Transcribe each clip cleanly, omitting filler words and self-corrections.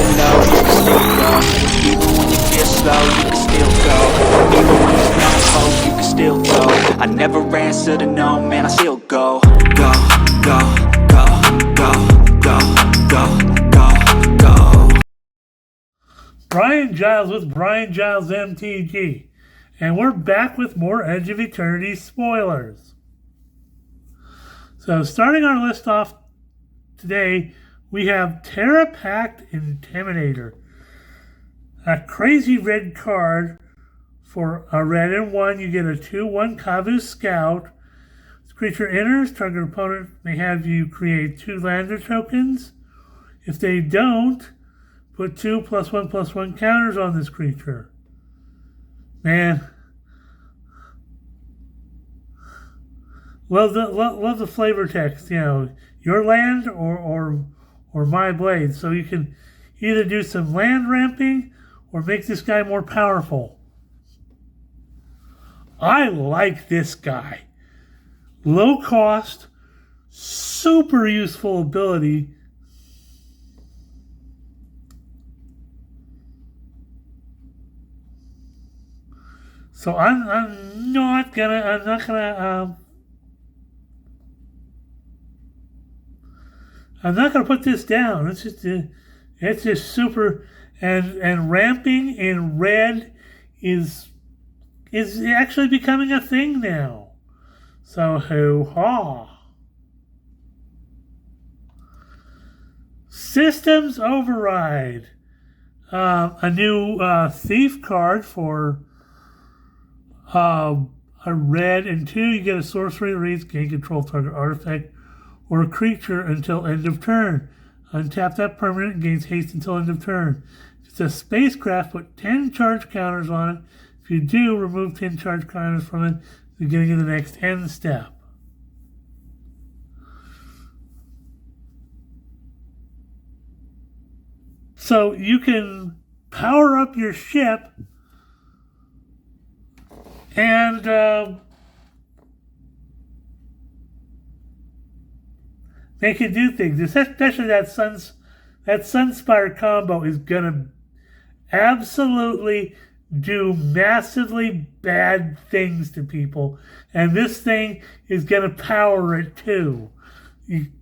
get low, you can still go. Even when you feel slow, you can still go. Even when there's no hope, you can still go. I never answer to no, man, I still go. Go, go, go, go, go, go, go, go. Brian Giles with Brian Giles MTG. And we're back with more Edge of Eternity spoilers. So starting our list off today, we have Terra Pact Intimidator. A crazy red card for a red and 1. You get a 2/1 Kavu Scout. This creature enters, target opponent may have you create 2 lander tokens. If they don't, put 2 +1/+1 counters on this creature. Man. Love the flavor text, you know, your land or my blade. So you can either do some land ramping or make this guy more powerful. I like this guy. Low cost, super useful ability. So I'm not gonna put this down. It's just super, and ramping in red is actually becoming a thing now. So hoo-ha. Systems Override. A new thief card for a red and 2. You get a sorcery that reads gain control target artifact or a creature until end of turn. Untap that permanent and gains haste until end of turn. If it's a spacecraft, put 10 charge counters on it. If you do, remove 10 charge counters from it, beginning of the next end step. So you can power up your ship and they can do things, especially that Sunspire combo is gonna absolutely do massively bad things to people, and this thing is gonna power it too. I'm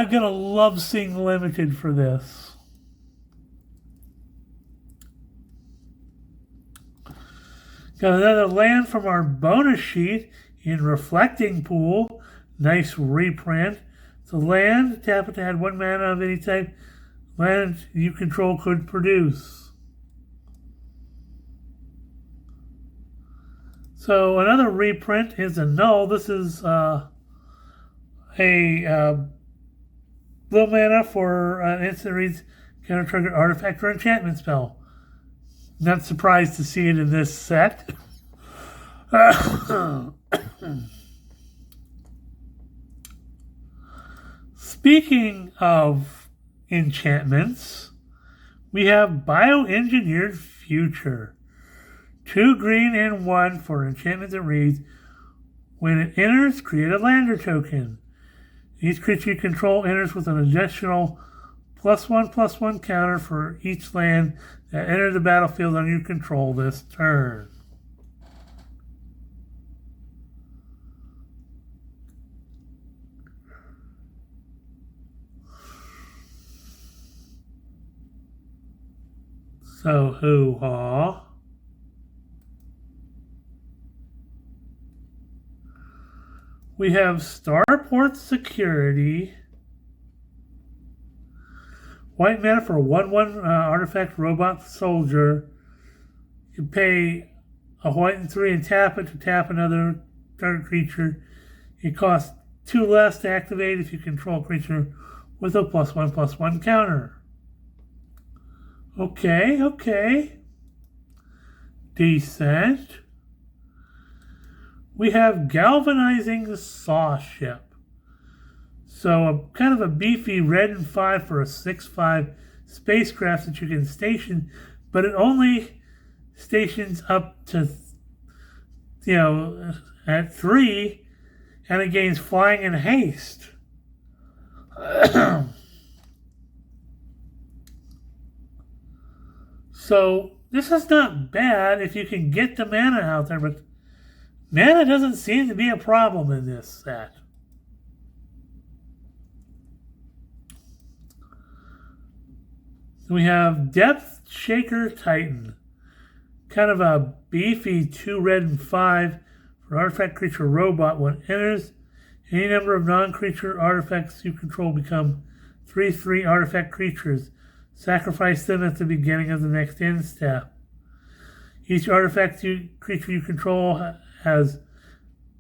gonna love seeing limited for this. Got another land from our bonus sheet in Reflecting Pool. Nice reprint. It's a land, tap it to add 1 mana of any type land you control could produce. So another reprint is a null. This is a low mana for an instant reads counter trigger artifact or enchantment spell. Not surprised to see it in this set. Speaking of enchantments, we have Bioengineered Future. 2 green and 1 for enchantment that reads, when it enters, create a lander token. Each creature you control enters with an additional +1/+1 counter for each land that enters the battlefield under your control this turn. So hoo-ha. We have Starport Security. White mana for a 1/1 artifact robot soldier. You can pay a white and 3 and tap it to tap another target creature. It costs 2 less to activate if you control a creature with a +1/+1 counter. Okay. Decent. We have Galvanizing Saw Ship. So kind of a beefy red and 5 for a 6/5 spacecraft that you can station, but it only stations up to, at 3, and it gains flying and haste. So this is not bad if you can get the mana out there, but mana doesn't seem to be a problem in this set. So we have Depth Shaker Titan. Kind of a beefy 2 red and 5 for artifact creature robot. When it enters, any number of non-creature artifacts you control become 3/3 artifact creatures. Sacrifice them at the beginning of the next end step. Each creature you control has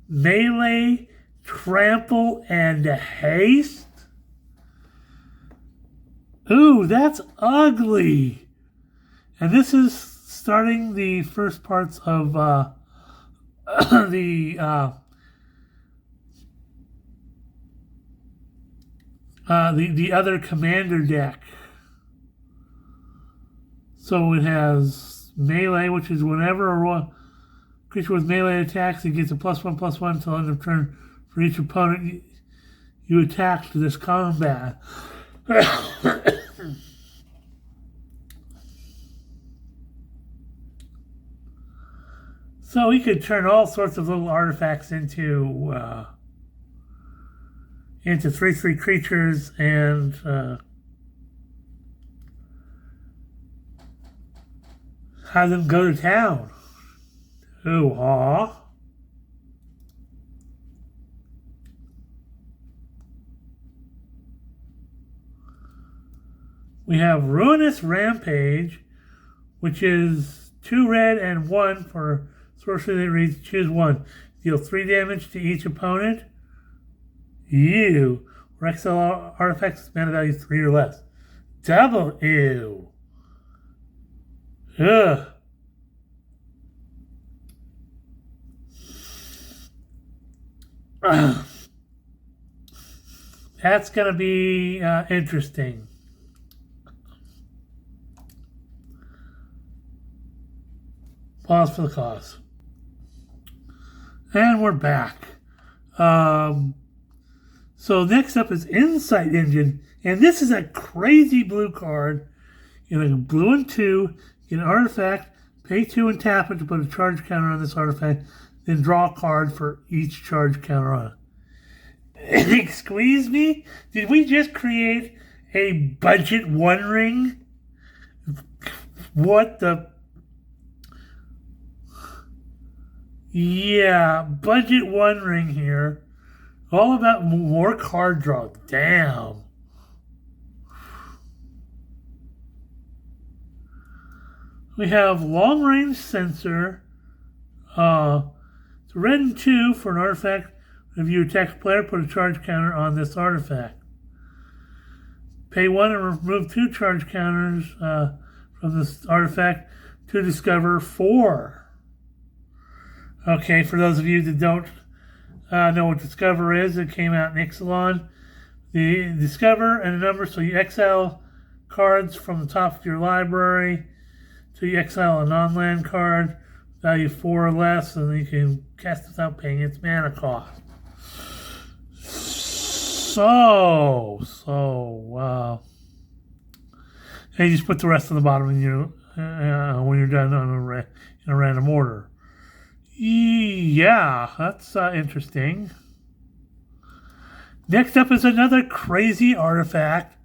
melee, trample, and haste. Ooh, that's ugly. And this is starting the first parts of the other commander deck. So it has melee, which is whenever a creature with melee attacks, it gets a +1/+1 until end of turn for each opponent you attack to this combat. So he could turn all sorts of little artifacts into 3/3 creatures and have them go to town. Ooh-ah. We have Ruinous Rampage, which is 2 red and 1 for sorcery that reads choose 1. Deal 3 damage to each opponent. Ew. Or exile artifacts mana value 3 or less. Double ew. Ugh. That's going to be interesting. Pause for the cause. And we're back. So next up is Insight Engine. And this is a crazy blue card. You know, blue and 2, get an artifact, pay 2 and tap it to put a charge counter on this artifact, then draw a card for each charge counter on it. Excuse me? Did we just create a budget 1 ring? What the... Yeah, budget 1 ring here. All about more card draw. Damn. We have long range sensor. It's red and 2 for an artifact. If you attack a player, put a charge counter on this artifact. Pay 1 and remove 2 charge counters from this artifact to discover 4. Okay, for those of you that don't know what Discover is, it came out in Ixalan. The Discover and a number, so you exile cards from the top of your library, so you exile a non-land card, value 4 or less, and then you can cast it without paying its mana cost. And you just put the rest on the bottom when you're done in a random order. Yeah, that's interesting. Next up is another crazy artifact.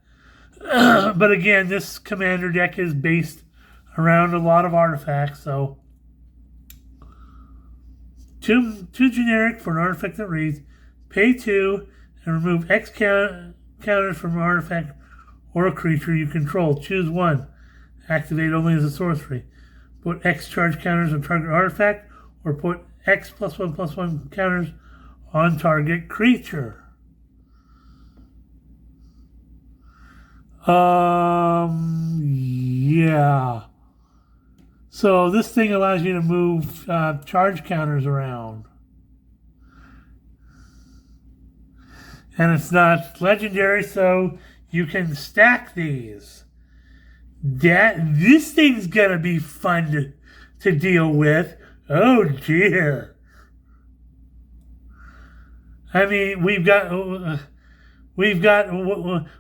But again, this commander deck is based around a lot of artifacts, so two generic for an artifact that reads pay 2 and remove X counters from an artifact or a creature you control. Choose 1. Activate only as a sorcery. Put X charge counters on target artifact or put X +1/+1 counters on target creature. Yeah. So this thing allows you to move charge counters around. And it's not legendary, so you can stack these. This thing's gonna be fun to deal with. Oh dear. I mean, we've got We've got,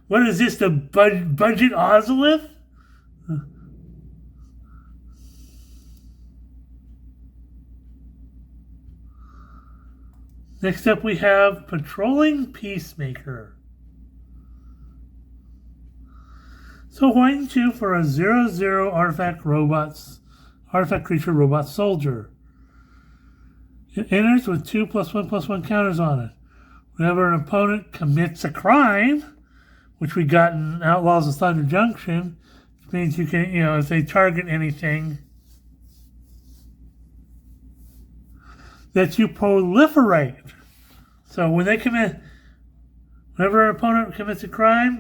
what is this, the budget Ozolith? Next up we have Patrolling Peacemaker. So white 2 for a 0/0 artifact creature robot soldier. It enters with 2+1/+1 counters on it. Whenever an opponent commits a crime, which we got in Outlaws of Thunder Junction, which means you can, if they target anything, that you proliferate. So when they whenever an opponent commits a crime,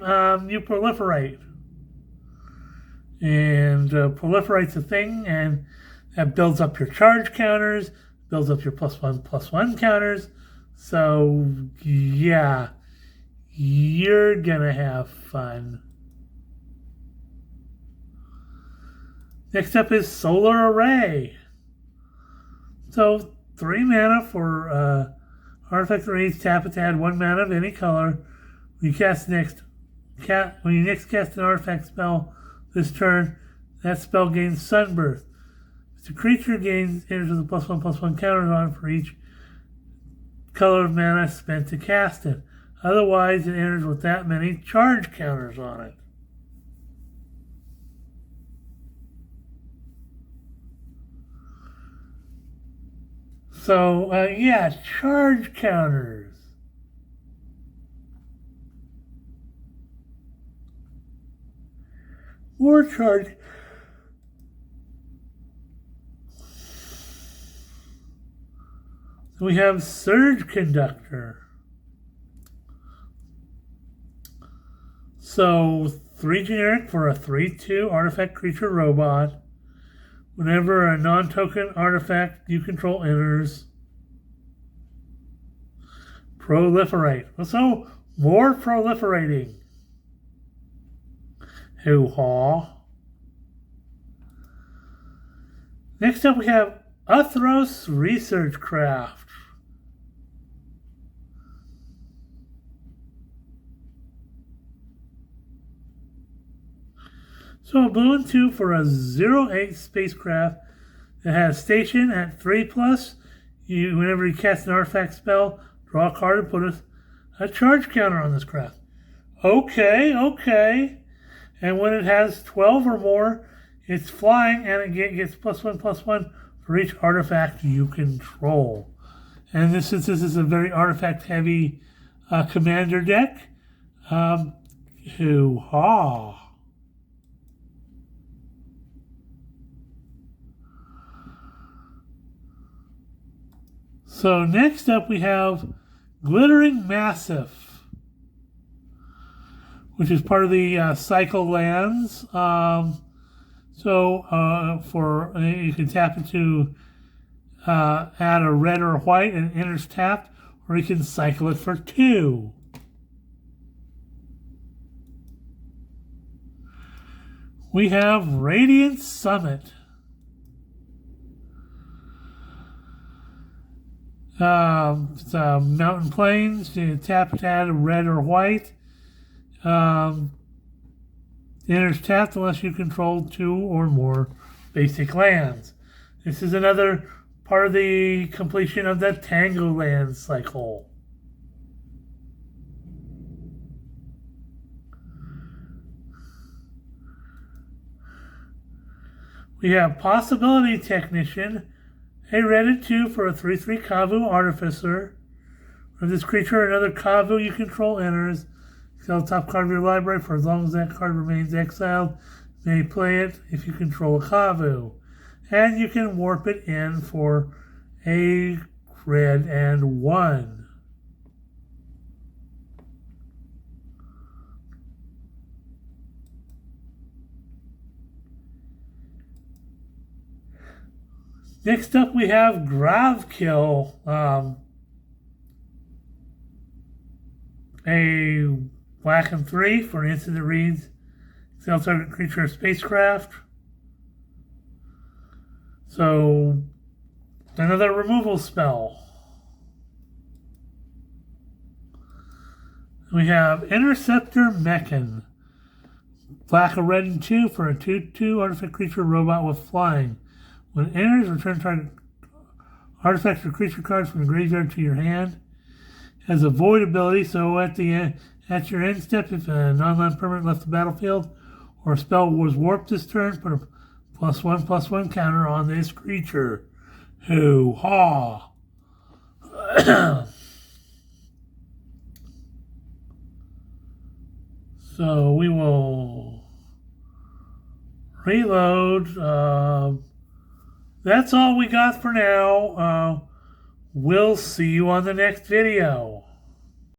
you proliferate. And proliferate's a thing, and that builds up your charge counters, builds up your +1/+1 counters. So, yeah, you're gonna have fun. Next up is Solar Array. So, 3 mana for artifact arrays. Tap it to add 1 mana of any color. When you next cast an artifact spell this turn, that spell gains Sunburst. If the creature enters with a +1/+1 counter on it for each color of mana spent to cast it. Otherwise, it enters with that many charge counters on it. So, yeah, charge counters. More charge. We have Surge Conductor. So 3 generic for a 3/2 artifact creature robot. Whenever a non-token artifact you control enters, proliferate. So more proliferating. Hoo-haw. Next up we have Uthros Research Craft. So a blue and 2 for a 0/8 spacecraft that has station at 3+. Whenever you cast an artifact spell, draw a card and put a charge counter on this craft. Okay. And when it has 12 or more, it's flying and it gets +1/+1 for each artifact you control. And this is a very artifact heavy commander deck. Hoo-ha. So next up we have Glittering Massif, which is part of the cycle lands. You can tap into add a red or a white and it enters tapped, or you can cycle it for 2. We have Radiant Summit. It's Mountain Plains. You tap to add a red or white. Enters tapped unless you control 2 or more basic lands. This is another part of the completion of the Tango Land cycle. We have Possibility Technician, a red and 2 for a 3/3 Kavu Artificer. For this creature, another Kavu you control enters. Exile the top card of your library for as long as that card remains exiled. You may play it if you control a Kavu. And you can warp it in for a red and 1. Next up we have Gravkill, a black and 3 for an instant that reads exile target creature or spacecraft. So another removal spell. We have Interceptor Mechan. Black, a red, and 2 for a 2/2 artifact creature robot with flying. When it enters, return target artifacts or creature cards from the graveyard to your hand. Has a void ability, so at your end step, if a non-land permanent left the battlefield or a spell was warped this turn, put a +1/+1 counter on this creature. Hoo-ha! So we will reload. That's all we got for now. We'll see you on the next video.